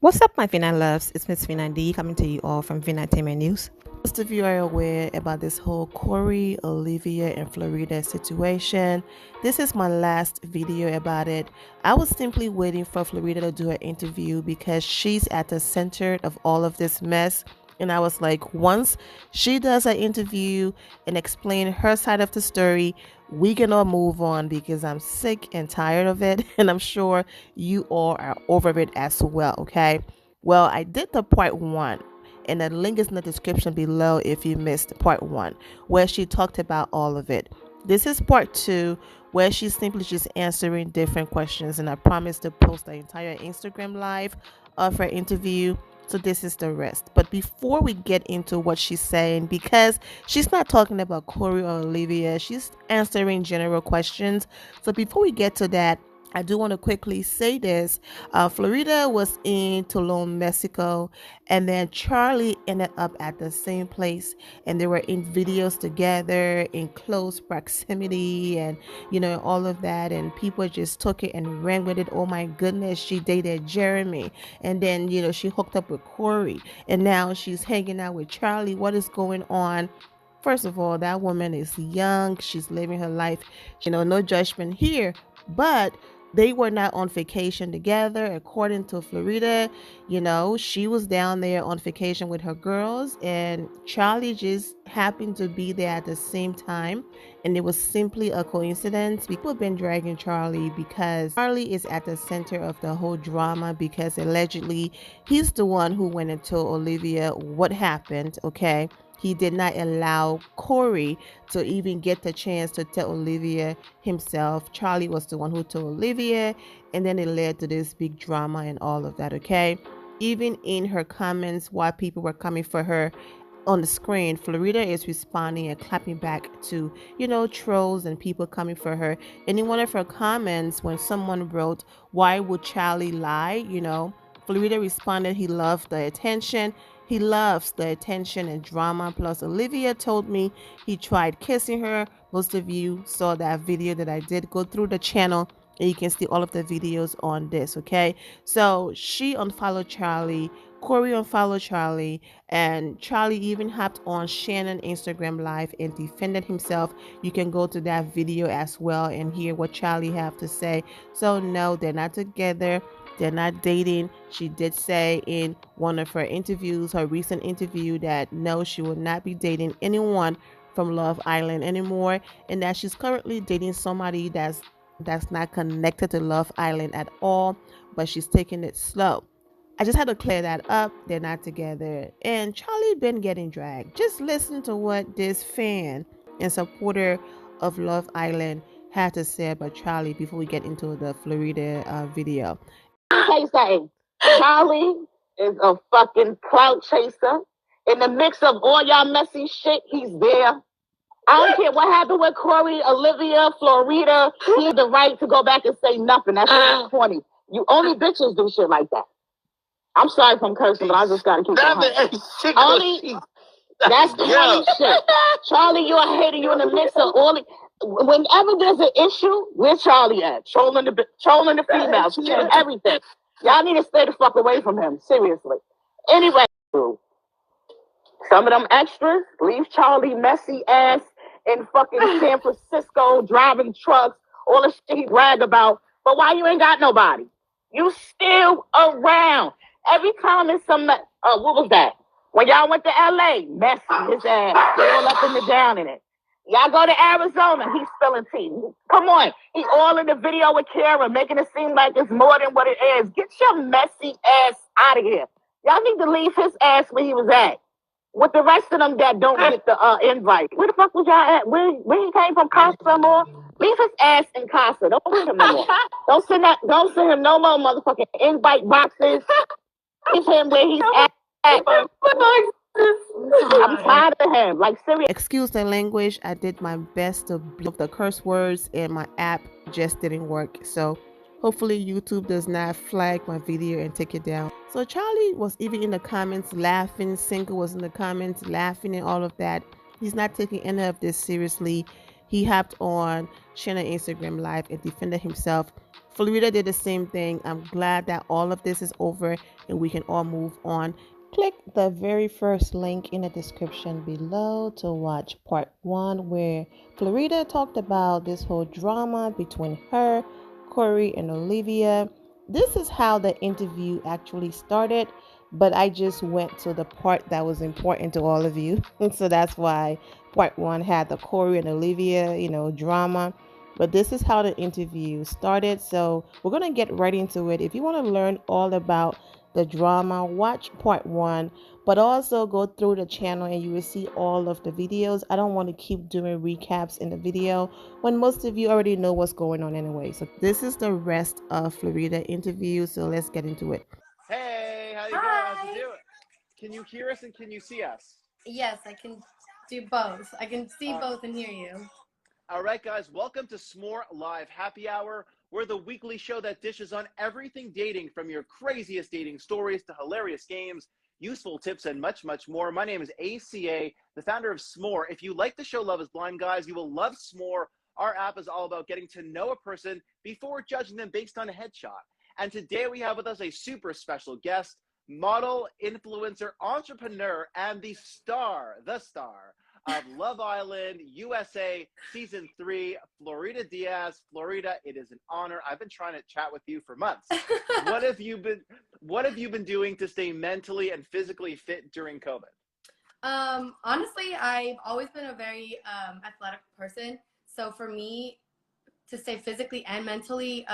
What's up, my Vina loves? It's Miss Vina D coming to you all from Vina Entertainment News. Most of you are aware about this whole Corey, Olivia, and Florita situation. This is my last video about it. I was simply waiting for Florita to do an interview because she's at the center of all of this mess. And I was like, once she does an interview and explain her side of the story, we can all move on because I'm sick and tired of it. And I'm sure you all are over it as well. Okay. Well, I did the part one, and the link is in the description below if you missed part one, where she talked about all of it. This is part two, where she's simply just answering different questions, and I promise to post the entire Instagram live of her interview. So this is the rest. But before we get into what she's saying, because she's not talking about Corey or Olivia, she's answering general questions. So before we get to that, I do want to quickly say this. Florita was in Tulum, Mexico, and then Charlie ended up at the same place, and they were in videos together in close proximity, and all of that, and people just took it and ran with it. Oh my goodness, she dated Jeremy, and then she hooked up with Corey, and now she's hanging out with Charlie. What is going on? First of all, that woman is young. She's living her life. No judgment here, but they were not on vacation together. According to Florita, she was down there on vacation with her girls, and Charlie just happened to be there at the same time, and it was simply a coincidence. People have been dragging Charlie because Charlie is at the center of the whole drama, because allegedly he's the one who went and told Olivia what happened. Okay, he did not allow Corey to even get the chance to tell Olivia himself. Charlie was the one who told Olivia, and then it led to this big drama and all of that. Okay, even in her comments while people were coming for her on the screen, Florita is responding and clapping back to trolls and people coming for her. And in one of her comments, when someone wrote, "Why would Charlie lie?" Florita responded, "He loved the attention. He loves the attention and drama. Plus, Olivia told me he tried kissing her." Most of you saw that video that I did. Go through the channel and you can see all of the videos on this. Okay, so she unfollowed Charlie, Corey unfollowed Charlie, and Charlie even hopped on Shannon Instagram live and defended himself. You can go to that video as well and hear what Charlie have to say. So no, they're not together. They're not dating. She did say in one of her interviews, her recent interview, that no, she will not be dating anyone from Love Island anymore, and that she's currently dating somebody that's not connected to Love Island at all, but she's taking it slow. I just had to clear that up. They're not together, and Charlie been getting dragged. Just listen to what this fan and supporter of Love Island had to say about Charlie before we get into the Florita video. Say something. Charlie is a fucking clout chaser. In the mix of all y'all messy shit, he's there. I don't care what happened with Corey, Olivia, Florita. He has the right to go back and say nothing. That's corny. You only bitches do shit like that. I'm sorry if I'm cursing, but I just gotta keep it only. That's corny shit. Charlie, you're a hater. You're in the mix of all the. Whenever there's an issue, where's Charlie at? Trolling the females, everything. Y'all need to stay the fuck away from him. Seriously. Anyway, some of them extras leave Charlie messy ass in fucking San Francisco driving trucks, all the shit he brag about. But why you ain't got nobody? You still around. Every time it's some, what was that? When y'all went to LA, messy his ass, all up in the down in it. Y'all go to Arizona, he's spilling tea. Come on. He all in the video with Kara, making it seem like it's more than what it is. Get your messy ass out of here. Y'all need to leave his ass where he was at. With the rest of them that don't get the invite. Where the fuck was y'all at? Where he came from, Casa more? Leave his ass in Casa. Don't send him no more. Don't send him no more motherfucking invite boxes. Leave him where he's at. I'm tired of him. Like, seriously. Excuse the language. I did my best to block the curse words, and my app just didn't work. So hopefully YouTube does not flag my video and take it down. So Charlie was even in the comments laughing. Single was in the comments laughing and all of that. He's not taking any of this seriously. He hopped on Shannon Instagram live and defended himself. Florita did the same thing. I'm glad that all of this is over and we can all move on. Click the very first link in the description below to watch part 1, where Florita talked about this whole drama between her, Corey, and Olivia. This is how the interview actually started, but I just went to the part that was important to all of you. So that's why part 1 had the Corey and Olivia, drama. But this is how the interview started. So we're going to get right into it. If you want to learn all about the drama, watch part 1, but also go through the channel and you will see all of the videos. I don't want to keep doing recaps in the video when most of you already know what's going on anyway. So this is the rest of Florida interview. So let's get into it. Hey, how you doing? How's it doing? Can you hear us and can you see us? Yes, I can do both. I can see both and hear you. All right, guys, welcome to S'more Live Happy Hour. We're the weekly show that dishes on everything dating, from your craziest dating stories to hilarious games, useful tips, and much, much more. My name is ACA, the founder of S'more. If you like the show Love is Blind, guys, you will love S'more. Our app is all about getting to know a person before judging them based on a headshot. And today we have with us a super special guest, model, influencer, entrepreneur, and the star of Love Island USA Season 3, Florita Diaz. Florita, it is an honor. I've been trying to chat with you for months. What have you been doing to stay mentally and physically fit during COVID? Honestly, I've always been a very athletic person. So for me to stay physically and mentally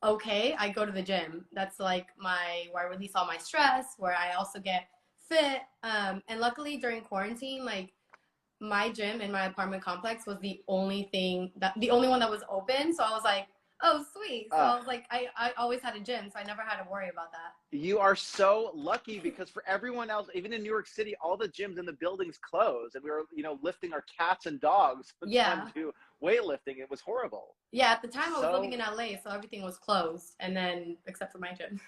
okay, I go to the gym. That's like where I release all my stress, where I also get fit. And luckily during quarantine, like, my gym in my apartment complex was the only one that was open. So I was like, oh, sweet. So I was like, I always had a gym, so I never had to worry about that. You are so lucky, because for everyone else, even in New York City, all the gyms in the buildings closed, and we were, lifting our cats and dogs trying to do weightlifting. It was horrible. Yeah, at the time I was living in LA, so everything was closed, and then except for my gym.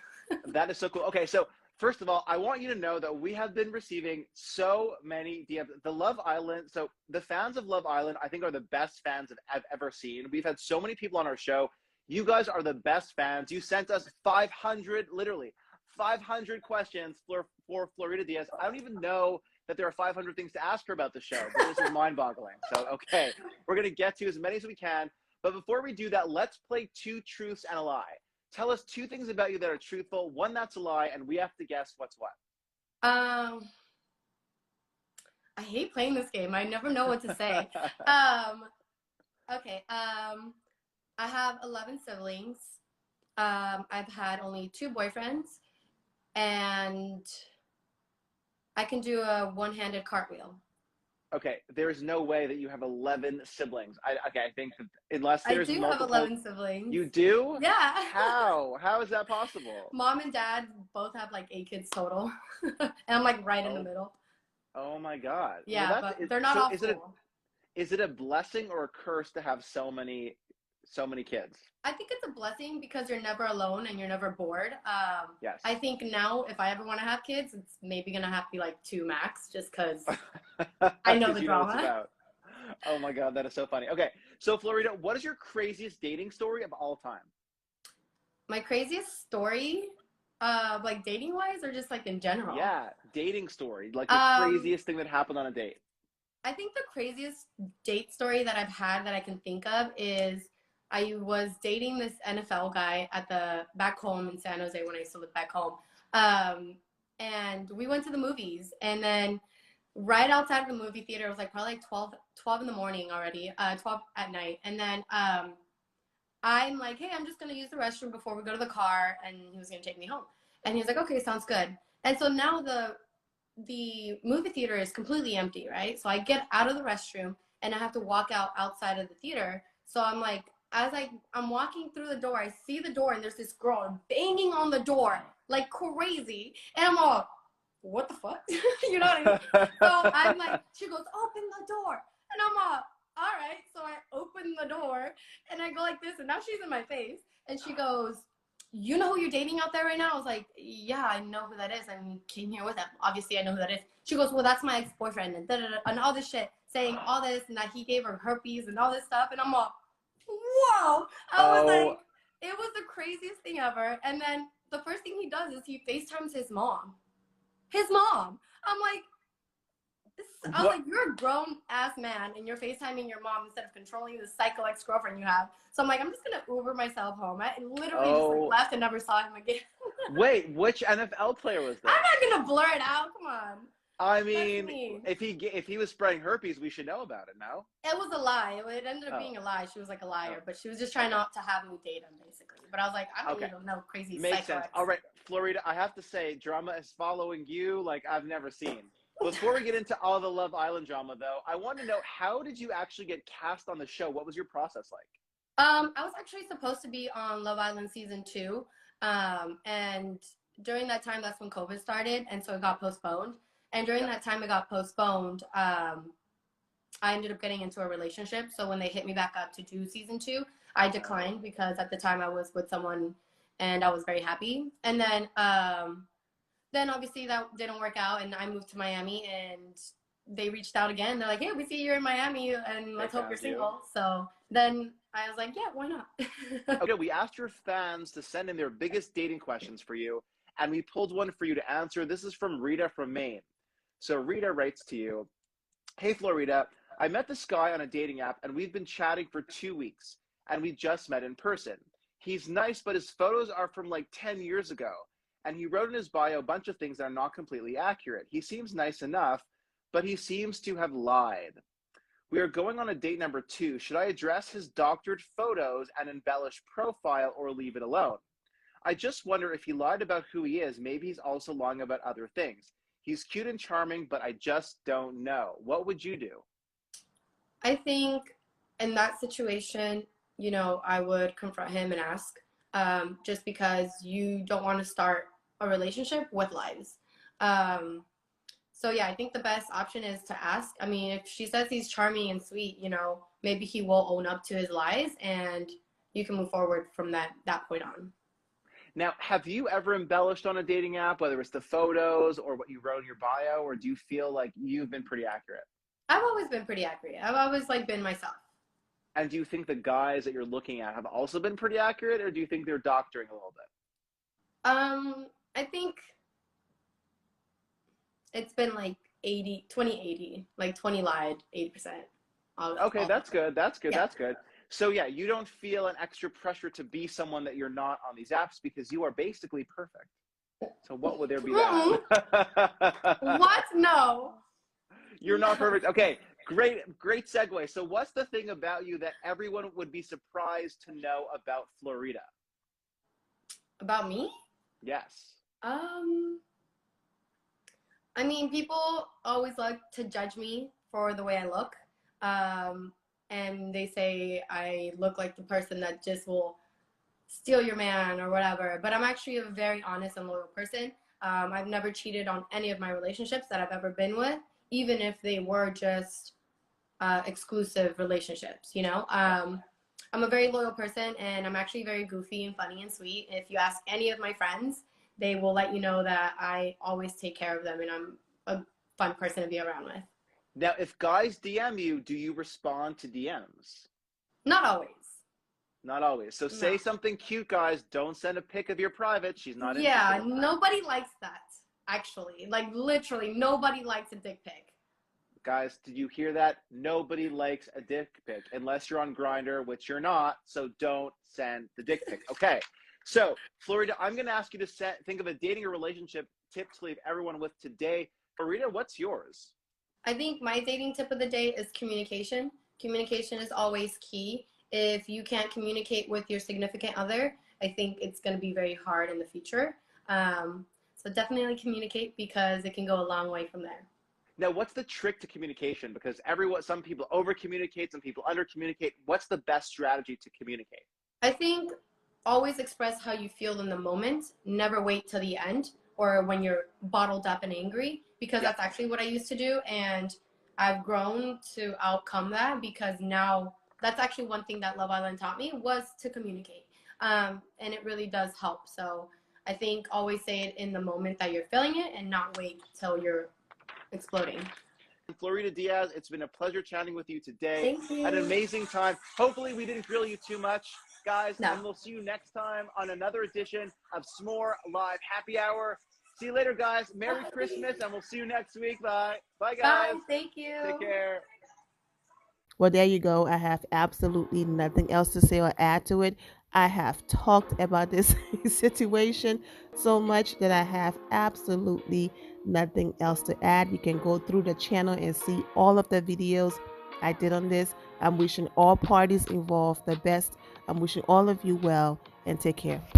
That is so cool. Okay, so first of all, I want you to know that we have been receiving so many DMs. The Love Island, so the fans of Love Island, I think, are the best fans I've ever seen. We've had so many people on our show. You guys are the best fans. You sent us 500, literally 500 questions for Florita Diaz. I don't even know that there are 500 things to ask her about the show, but this is mind-boggling. So, okay, we're going to get to as many as we can. But before we do that, let's play 2 truths and a lie. Tell us 2 things about you that are truthful, 1 that's a lie, and we have to guess what's what. I hate playing this game. I never know what to say. Okay. I have 11 siblings. I've had only 2 boyfriends, and I can do a one-handed cartwheel. Okay, there's no way that you have 11 siblings. I think that unless there's multiple. I do have 11 siblings. You do? Yeah. How? How is that possible? Mom and dad both have like 8 kids total, and I'm like right in the middle. Oh my God. Yeah, well, but they're not all full. Is it a blessing or a curse to have so many kids? I think it's a blessing because you're never alone and you're never bored. Yes. I think now if I ever want to have kids, it's maybe going to have to be like 2 max, just because I know the drama. Oh my God, that is so funny. Okay, so Florita, what is your craziest dating story of all time? My craziest story, like dating wise or just like in general? Yeah, dating story, like the craziest thing that happened on a date. I think the craziest date story that I've had that I can think of is I was dating this NFL guy back home in San Jose when I used to live back home. And we went to the movies, and then right outside of the movie theater, it was like probably like 12 in the morning already, 12 at night. And then I'm like, hey, I'm just going to use the restroom before we go to the car. And he was going to take me home. And he was like, okay, sounds good. And so now the movie theater is completely empty, right? So I get out of the restroom and I have to walk outside of the theater. So I'm like, I'm walking through the door, I see the door and there's this girl banging on the door like crazy. And I'm all, what the fuck? You know what I mean? So I'm like, she goes, open the door. And I'm all right. So I open the door and I go like this, and now she's in my face. And she goes, you know who you're dating out there right now? I was like, yeah, I know who that is. I came here with him. Obviously, I know who that is. She goes, well, that's my ex-boyfriend, and and all this shit, saying all this, and that he gave her herpes and all this stuff. And I'm all, whoa. I was like, It was the craziest thing ever. And then the first thing he does is he FaceTimes his mom. His mom. I'm like, I was like, you're a grown ass man and you're FaceTiming your mom instead of controlling the psycho ex girlfriend you have. So I'm like, I'm just gonna Uber myself home. I literally just like left and never saw him again. Wait, which NFL player was that? I'm not gonna blur it out. Come on. I mean, if he was spreading herpes, we should know about it. No, it was a lie. It ended up being a lie. She was like a liar, but she was just trying not to have me date him, basically. But I was like, I don't need no crazy. Makes sense. All right, Florita. I have to say, drama is following you like I've never seen. Before we get into all the Love Island drama, though, I want to know, how did you actually get cast on the show? What was your process like? I was actually supposed to be on Love Island season 2, and during that time, that's when COVID started, and so it got postponed. And during that time it got postponed, I ended up getting into a relationship. So when they hit me back up to do season 2, I declined because at the time I was with someone and I was very happy. And then obviously that didn't work out and I moved to Miami and they reached out again. They're like, hey, we see you're in Miami and let's hope you're single. So then I was like, yeah, why not? Okay, we asked your fans to send in their biggest dating questions for you, and we pulled one for you to answer. This is from Rita from Maine. So Rita writes to you, hey, Florita, I met this guy on a dating app and we've been chatting for 2 weeks and we just met in person. He's nice, but his photos are from like 10 years ago. And he wrote in his bio a bunch of things that are not completely accurate. He seems nice enough, but he seems to have lied. We are going on a date number 2. Should I address his doctored photos and embellish profile or leave it alone? I just wonder if he lied about who he is, maybe he's also lying about other things. He's cute and charming, but I just don't know. What would you do? I think in that situation, you know, I would confront him and ask, just because you don't want to start a relationship with lies. So yeah, I think the best option is to ask. I mean, if she says he's charming and sweet, you know, maybe he will own up to his lies and you can move forward from that point on. Now, have you ever embellished on a dating app, whether it's the photos or what you wrote in your bio, or do you feel like you've been pretty accurate? I've always been pretty accurate. I've always like been myself. And do you think the guys that you're looking at have also been pretty accurate, or do you think they're doctoring a little bit? I think it's been like 20-80, like 20 lied, 80%. Okay, that's good. That's good. Yeah. That's good. So yeah, you don't feel an extra pressure to be someone that you're not on these apps because you are basically perfect. So what would there be that? What? No. You're not perfect. Okay, great segue. So what's the thing about you that everyone would be surprised to know about Florita? About me? Yes. I mean, people always like to judge me for the way I look. And they say I look like the person that just will steal your man or whatever. But I'm actually a very honest and loyal person. I've never cheated on any of my relationships that I've ever been with, even if they were just exclusive relationships, you know? I'm a very loyal person, and I'm actually very goofy and funny and sweet. If you ask any of my friends, they will let you know that I always take care of them, and I'm a fun person to be around with. Now, if guys DM you, do you respond to DMs? Not always. Not always. So say something cute, guys. Don't send a pic of your private. She's not interested. Yeah, nobody likes that, actually. Like, literally, nobody likes a dick pic. Guys, did you hear that? Nobody likes a dick pic unless you're on Grindr, which you're not. So don't send the dick pic. Okay. So, Florita, I'm going to ask you to think of a dating or relationship tip to leave everyone with today. Florita, what's yours? I think my dating tip of the day is communication. Communication is always key. If you can't communicate with your significant other, I think it's going to be very hard in the future. So definitely communicate, because it can go a long way from there. Now, what's the trick to communication? Because some people over-communicate, some people under-communicate. What's the best strategy to communicate? I think always express how you feel in the moment. Never wait till the end or when you're bottled up and angry, because that's actually what I used to do. And I've grown to outcome that, because now that's actually one thing that Love Island taught me, was to communicate. And it really does help. So I think always say it in the moment that you're feeling it and not wait till you're exploding. Florita Diaz, it's been a pleasure chatting with you today. Thank you. An amazing time. Hopefully we didn't grill you too much. guys, No. and we'll see you next time on another edition of S'more Live Happy Hour. See you later, guys. Merry Christmas, and we'll see you next week. Bye. Bye, guys. Bye. Thank you. Take care. Well, there you go. I have absolutely nothing else to say or add to it. I have talked about this situation so much that I have absolutely nothing else to add. You can go through the channel and see all of the videos I did on this. I'm wishing all parties involved the best. I'm wishing all of you well, and take care.